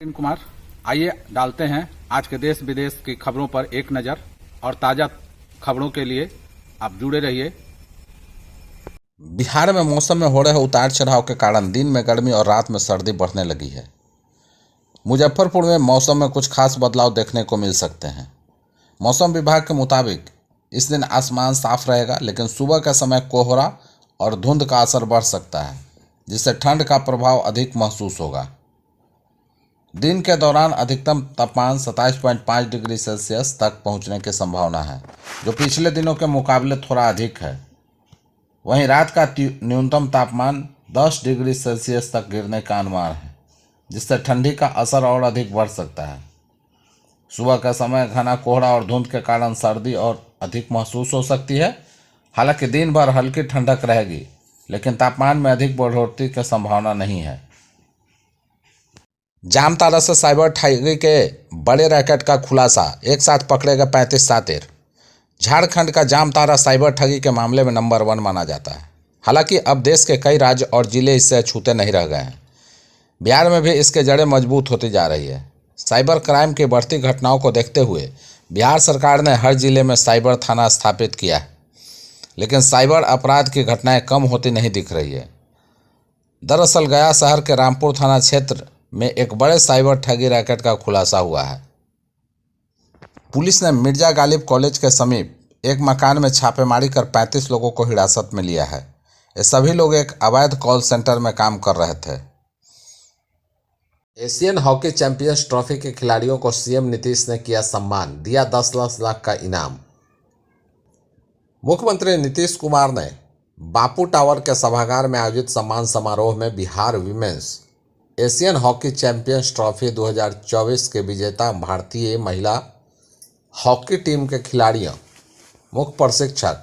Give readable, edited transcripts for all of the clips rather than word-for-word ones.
नवीन कुमार, आइए डालते हैं आज के देश विदेश की खबरों पर एक नज़र और ताज़ा खबरों के लिए आप जुड़े रहिए। बिहार में मौसम में हो रहे उतार चढ़ाव के कारण दिन में गर्मी और रात में सर्दी बढ़ने लगी है। मुजफ्फरपुर में मौसम में कुछ खास बदलाव देखने को मिल सकते हैं। मौसम विभाग के मुताबिक इस दिन आसमान साफ रहेगा, लेकिन सुबह का समय कोहरा और धुंध का असर बढ़ सकता है, जिससे ठंड का प्रभाव अधिक महसूस होगा। दिन के दौरान अधिकतम तापमान 27.5 डिग्री सेल्सियस तक पहुंचने की संभावना है, जो पिछले दिनों के मुकाबले थोड़ा अधिक है। वहीं रात का न्यूनतम तापमान 10 डिग्री सेल्सियस तक गिरने का अनुमान है, जिससे ठंडी का असर और अधिक बढ़ सकता है। सुबह का समय घना कोहरा और धुंध के कारण सर्दी और अधिक महसूस हो सकती है। हालांकि दिन भर हल्की ठंडक रहेगी, लेकिन तापमान में अधिक बढ़ोतरी की संभावना नहीं है। जामताड़ा से साइबर ठगी के बड़े रैकेट का खुलासा, एक साथ पकड़े गए 35 सातिर। झारखंड का जामताड़ा साइबर ठगी के मामले में नंबर 1 माना जाता है। हालांकि अब देश के कई राज्य और जिले इससे अछूते नहीं रह गए हैं। बिहार में भी इसके जड़ें मजबूत होती जा रही है। साइबर क्राइम की बढ़ती घटनाओं को देखते हुए बिहार सरकार ने हर जिले में साइबर थाना स्थापित किया है, लेकिन साइबर अपराध की घटनाएं कम होती नहीं दिख रही है। दरअसल गया शहर के रामपुर थाना क्षेत्र में एक बड़े साइबर ठगी रैकेट का खुलासा हुआ है। पुलिस ने मिर्जा गालिब कॉलेज के समीप एक मकान में छापेमारी कर 35 लोगों को हिरासत में लिया है। ये सभी लोग एक अवैध कॉल सेंटर में काम कर रहे थे। एशियन हॉकी चैंपियंस ट्रॉफी के खिलाड़ियों को सीएम नीतीश ने किया सम्मान, दिया 10-10 लाख का इनाम। मुख्यमंत्री नीतीश कुमार ने बापू टावर के सभागार में आयोजित सम्मान समारोह में Bihar women's Asian hockey champions trophy 2024 के विजेता भारतीय महिला हॉकी टीम के खिलाड़ियों, मुख्य प्रशिक्षक,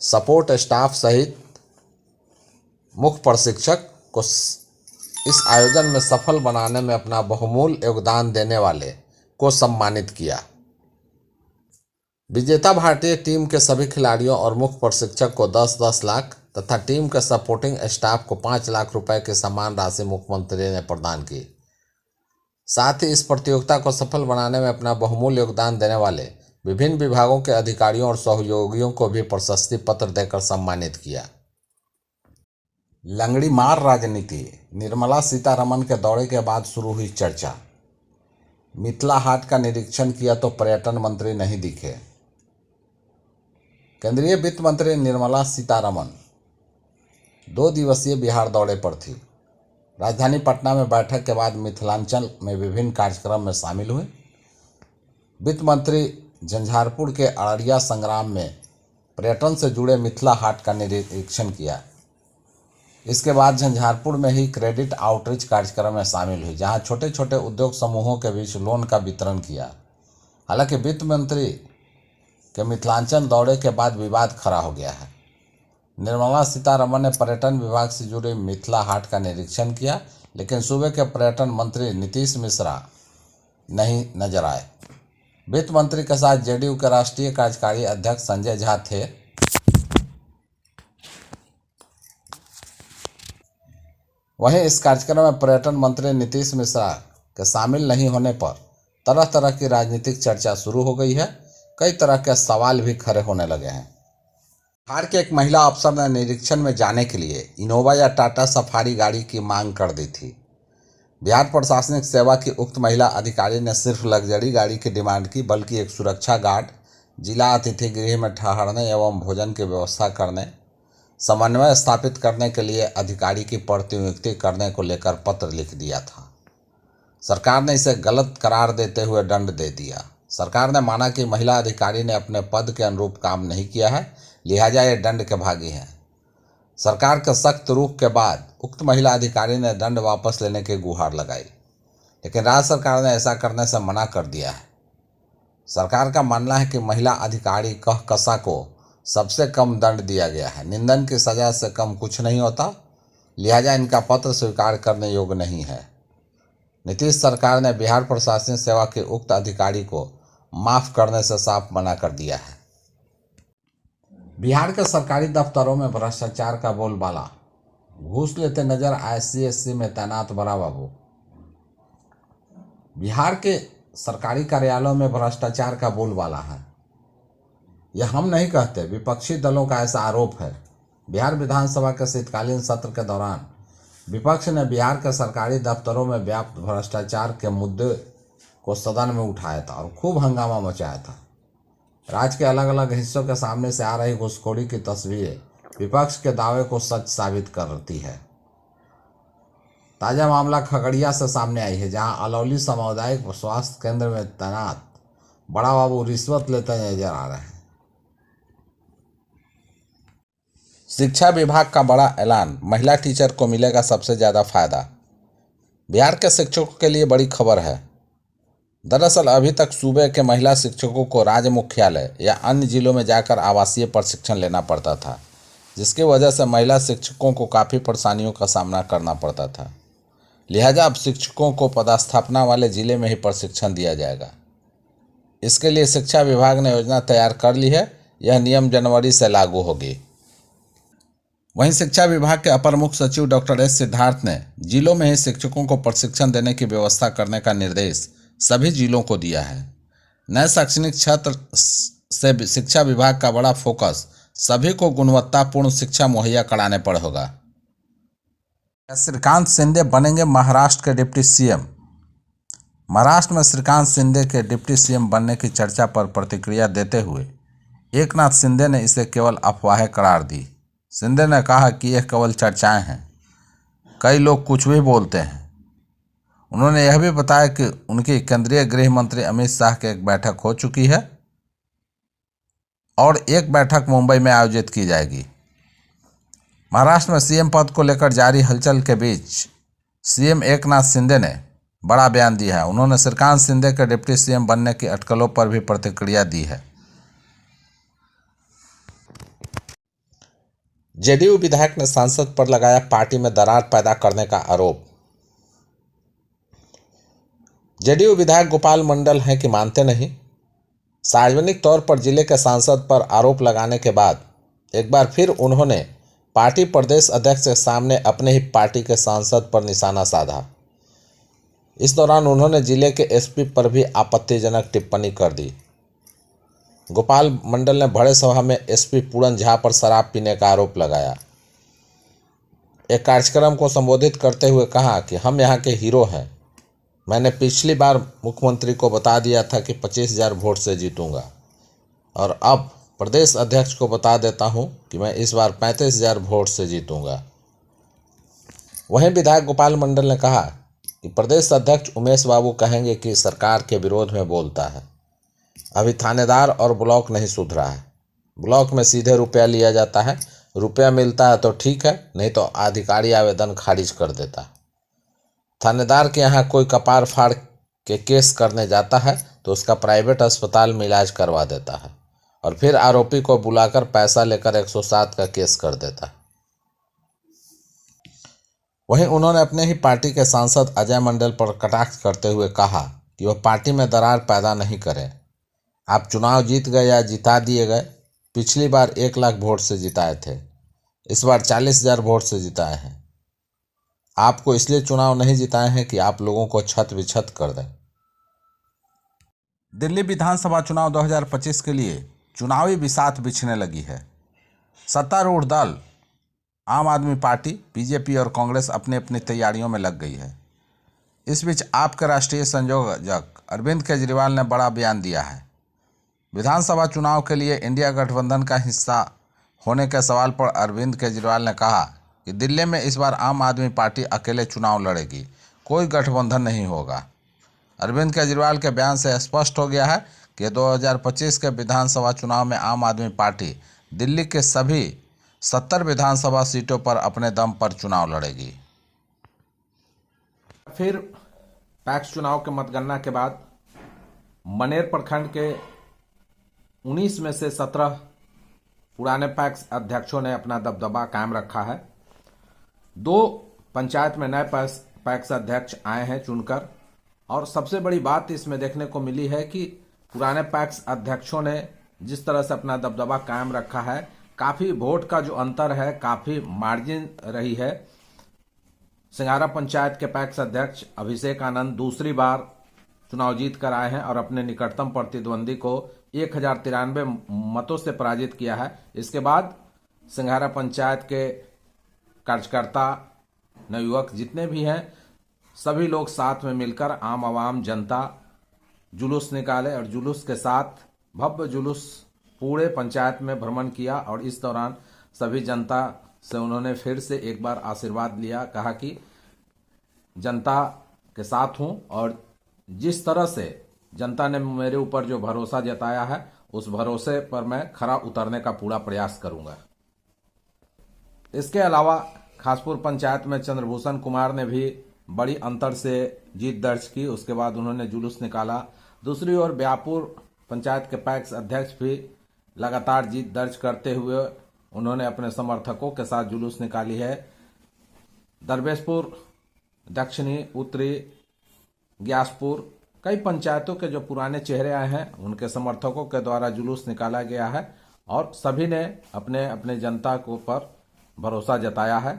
सपोर्ट स्टाफ सहित मुख्य प्रशिक्षक को इस आयोजन में सफल बनाने में अपना बहुमूल्य योगदान देने वाले को सम्मानित किया। विजेता भारतीय टीम के सभी खिलाड़ियों और मुख्य प्रशिक्षक को 10-10 लाख तथा टीम के सपोर्टिंग स्टाफ को 5 लाख रुपए की सम्मान राशि मुख्यमंत्री ने प्रदान की। साथ ही इस प्रतियोगिता को सफल बनाने में अपना बहुमूल्य योगदान देने वाले विभिन्न विभागों के अधिकारियों और सहयोगियों को भी प्रशस्ति पत्र देकर सम्मानित किया। लंगड़ी मार राजनीति, निर्मला सीतारमण के दौरे के बाद शुरू हुई चर्चा। मिथिला हाट का निरीक्षण किया तो पर्यटन मंत्री नहीं दिखे। केंद्रीय वित्त मंत्री निर्मला सीतारमण 2 दिवसीय बिहार दौरे पर थी। राजधानी पटना में बैठक के बाद मिथिलांचल में विभिन्न कार्यक्रम में शामिल हुए। वित्त मंत्री झंझारपुर के अररिया संग्राम में पर्यटन से जुड़े मिथिला हाट का निरीक्षण किया। इसके बाद झंझारपुर में ही क्रेडिट आउटरीच कार्यक्रम में शामिल हुई, जहां छोटे छोटे उद्योग समूहों के बीच लोन का वितरण किया। हालांकि वित्त मंत्री के मिथिलांचल दौरे के बाद विवाद खड़ा हो गया है। निर्मला सीतारमण ने पर्यटन विभाग से जुड़े मिथिला हाट का निरीक्षण किया, लेकिन सूबे के पर्यटन मंत्री नीतीश मिश्रा नहीं नजर आए। वित्त मंत्री के साथ जेडीयू के राष्ट्रीय कार्यकारी अध्यक्ष संजय झा थे। वहीं इस कार्यक्रम में पर्यटन मंत्री नीतीश मिश्रा के शामिल नहीं होने पर तरह तरह की राजनीतिक चर्चा शुरू हो गई है। कई तरह के सवाल भी खड़े होने लगे हैं। बिहार के एक महिला अफसर ने निरीक्षण में जाने के लिए इनोवा या टाटा सफारी गाड़ी की मांग कर दी थी। बिहार प्रशासनिक सेवा की उक्त महिला अधिकारी ने सिर्फ लग्जरी गाड़ी की डिमांड की, बल्कि एक सुरक्षा गार्ड, जिला अतिथि गृह में ठहरने एवं भोजन की व्यवस्था करने, समन्वय स्थापित करने के लिए अधिकारी की प्रतिनियुक्ति करने को लेकर पत्र लिख दिया था। सरकार ने इसे गलत करार देते हुए दंड दे दिया। सरकार ने माना कि महिला अधिकारी ने अपने पद के अनुरूप काम नहीं किया है, लिहाजा ये दंड के भागी है। सरकार के सख्त रुख के बाद उक्त महिला अधिकारी ने दंड वापस लेने की गुहार लगाई, लेकिन राज्य सरकार ने ऐसा करने से मना कर दिया है। सरकार का मानना है कि महिला अधिकारी कहकशा को सबसे कम दंड दिया गया है। निंदन की सजा से कम कुछ नहीं होता, लिहाजा इनका पत्र स्वीकार करने योग्य नहीं है। नीतीश सरकार ने बिहार प्रशासनिक सेवा के उक्त अधिकारी को माफ करने से साफ मना कर दिया है। बिहार के सरकारी दफ्तरों में भ्रष्टाचार का बोलबाला, घूस लेते नजर आईसीएससी में तैनात बड़ा बाबू। बिहार के सरकारी कार्यालयों में भ्रष्टाचार का बोलबाला है। यह हम नहीं कहते, विपक्षी दलों का ऐसा आरोप है। बिहार विधानसभा के शीतकालीन सत्र के दौरान विपक्ष ने बिहार के सरकारी दफ्तरों में व्याप्त भ्रष्टाचार के मुद्दे को सदन में उठाया था और खूब हंगामा मचाया था। राज्य के अलग अलग हिस्सों के सामने से आ रही घूसखोरी की तस्वीरें विपक्ष के दावे को सच साबित करती है। ताजा मामला खगड़िया से सामने आई है, जहां अलौली सामुदायिक स्वास्थ्य केंद्र में तैनात बड़ा बाबू रिश्वत लेते नजर आ रहे हैं। शिक्षा विभाग का बड़ा ऐलान, महिला टीचर को मिलेगा सबसे ज़्यादा फायदा। बिहार के शिक्षकों के लिए बड़ी खबर है। दरअसल अभी तक सूबे के महिला शिक्षकों को राज्य मुख्यालय या अन्य जिलों में जाकर आवासीय प्रशिक्षण लेना पड़ता था, जिसकी वजह से महिला शिक्षकों को काफ़ी परेशानियों का सामना करना पड़ता था। लिहाजा अब शिक्षकों को पदस्थापना वाले जिले में ही प्रशिक्षण दिया जाएगा। इसके लिए शिक्षा विभाग ने योजना तैयार कर ली है। यह नियम जनवरी से लागू होगी। वहीं शिक्षा विभाग के अपर मुख्य सचिव डॉक्टर एस सिद्धार्थ ने जिलों में ही शिक्षकों को प्रशिक्षण देने की व्यवस्था करने का निर्देश सभी जिलों को दिया है। नए शैक्षणिक सत्र से शिक्षा विभाग का बड़ा फोकस सभी को गुणवत्तापूर्ण शिक्षा मुहैया कराने पर होगा। श्रीकांत शिंदे बनेंगे महाराष्ट्र के डिप्टी सीएम। महाराष्ट्र में श्रीकांत शिंदे के डिप्टी सीएम बनने की चर्चा पर प्रतिक्रिया देते हुए एकनाथ शिंदे ने इसे केवल अफवाहें करार दी। शिंदे ने कहा कि यह केवल चर्चाएं हैं, कई लोग कुछ भी बोलते हैं। उन्होंने यह भी बताया कि उनकी केंद्रीय गृह मंत्री अमित शाह की एक बैठक हो चुकी है और एक बैठक मुंबई में आयोजित की जाएगी। महाराष्ट्र में सीएम पद को लेकर जारी हलचल के बीच सीएम एकनाथ शिंदे ने बड़ा बयान दिया है। उन्होंने श्रीकांत शिंदे के डिप्टी सीएम बनने की अटकलों पर भी प्रतिक्रिया दी है। जेडीयू विधायक ने सांसद पर लगाया पार्टी में दरार पैदा करने का आरोप। जेडीयू विधायक गोपाल मंडल हैं कि मानते नहीं। सार्वजनिक तौर पर जिले के सांसद पर आरोप लगाने के बाद एक बार फिर उन्होंने पार्टी प्रदेश अध्यक्ष के सामने अपने ही पार्टी के सांसद पर निशाना साधा। इस दौरान उन्होंने जिले के एसपी पर भी आपत्तिजनक टिप्पणी कर दी। गोपाल मंडल ने बड़े सभा में एसपी पूरन झा पर शराब पीने का आरोप लगाया। एक कार्यक्रम को संबोधित करते हुए कहा कि हम यहाँ के हीरो हैं। मैंने पिछली बार मुख्यमंत्री को बता दिया था कि 25,000 वोट से जीतूंगा और अब प्रदेश अध्यक्ष को बता देता हूं कि मैं इस बार 35,000 वोट से जीतूंगा। वहीं विधायक गोपाल मंडल ने कहा कि प्रदेश अध्यक्ष उमेश बाबू कहेंगे कि सरकार के विरोध में बोलता है। अभी थानेदार और ब्लॉक नहीं सुधरा है। ब्लॉक में सीधे रुपया लिया जाता है, रुपया मिलता है तो ठीक है, नहीं तो अधिकारी आवेदन खारिज कर देता है। थानेदार के यहाँ कोई कपार फाड़ के केस करने जाता है तो उसका प्राइवेट अस्पताल में इलाज करवा देता है और फिर आरोपी को बुलाकर पैसा लेकर 107 का केस कर देता है। वहीं उन्होंने अपने ही पार्टी के सांसद अजय मंडल पर कटाक्ष करते हुए कहा कि वह पार्टी में दरार पैदा नहीं करें। आप चुनाव जीत गए या जिता दिए गए। पिछली बार 1 लाख वोट से जिताए थे, इस बार 40,000 वोट से जिताए हैं। आपको इसलिए चुनाव नहीं जिताए हैं कि आप लोगों को छत विछत कर दें। दिल्ली विधानसभा चुनाव 2025 के लिए चुनावी बिसात बिछने लगी है। सत्तारूढ़ दल आम आदमी पार्टी, बीजेपी और कांग्रेस अपनी अपनी तैयारियों में लग गई है। इस बीच आप के राष्ट्रीय संयोजक अरविंद केजरीवाल ने बड़ा बयान दिया है। विधानसभा चुनाव के लिए इंडिया गठबंधन का हिस्सा होने के सवाल पर अरविंद केजरीवाल ने कहा कि दिल्ली में इस बार आम आदमी पार्टी अकेले चुनाव लड़ेगी, कोई गठबंधन नहीं होगा। अरविंद केजरीवाल के बयान से स्पष्ट हो गया है कि 2025 के विधानसभा चुनाव में आम आदमी पार्टी दिल्ली के सभी 70 विधानसभा सीटों पर अपने दम पर चुनाव लड़ेगी। फिर पैक्स चुनाव के मतगणना के बाद मनेर प्रखंड के 19 में से 17 पुराने पैक्स अध्यक्षों ने अपना दबदबा कायम रखा है। 2 पंचायत में नए पैक्स अध्यक्ष आए हैं चुनकर, और सबसे बड़ी बात इसमें देखने को मिली है कि पुराने पैक्स अध्यक्षों ने जिस तरह से अपना दबदबा कायम रखा है, काफी वोट का जो अंतर है, काफी मार्जिन रही है। सिंगारा पंचायत के पैक्स अध्यक्ष अभिषेक आनंद दूसरी बार चुनाव जीत कर आए हैं और अपने निकटतम प्रतिद्वंदी को 1093 मतों से पराजित किया है। इसके बाद सिंघारा पंचायत के कार्यकर्ता, नवयुवक जितने भी हैं, सभी लोग साथ में मिलकर आम आवाम जनता जुलूस निकाले और जुलूस के साथ भव्य जुलूस पूरे पंचायत में भ्रमण किया और इस दौरान सभी जनता से उन्होंने फिर से एक बार आशीर्वाद लिया। कहा कि जनता के साथ हूं और जिस तरह से जनता ने मेरे ऊपर जो भरोसा जताया है उस भरोसे पर मैं खरा उतरने का पूरा प्रयास करूंगा। इसके अलावा खासपुर पंचायत में चंद्रभूषण कुमार ने भी बड़ी अंतर से जीत दर्ज की। उसके बाद उन्होंने जुलूस निकाला। दूसरी ओर ब्यापुर पंचायत के पैक्स अध्यक्ष भी लगातार जीत दर्ज करते हुए उन्होंने अपने समर्थकों के साथ जुलूस निकाली है। दरवेशपुर, दक्षिणी, उत्तरी, ग्यासपुर, कई पंचायतों के जो पुराने चेहरे आए हैं उनके समर्थकों के द्वारा जुलूस निकाला गया है और सभी ने अपने अपने जनता को पर भरोसा जताया है।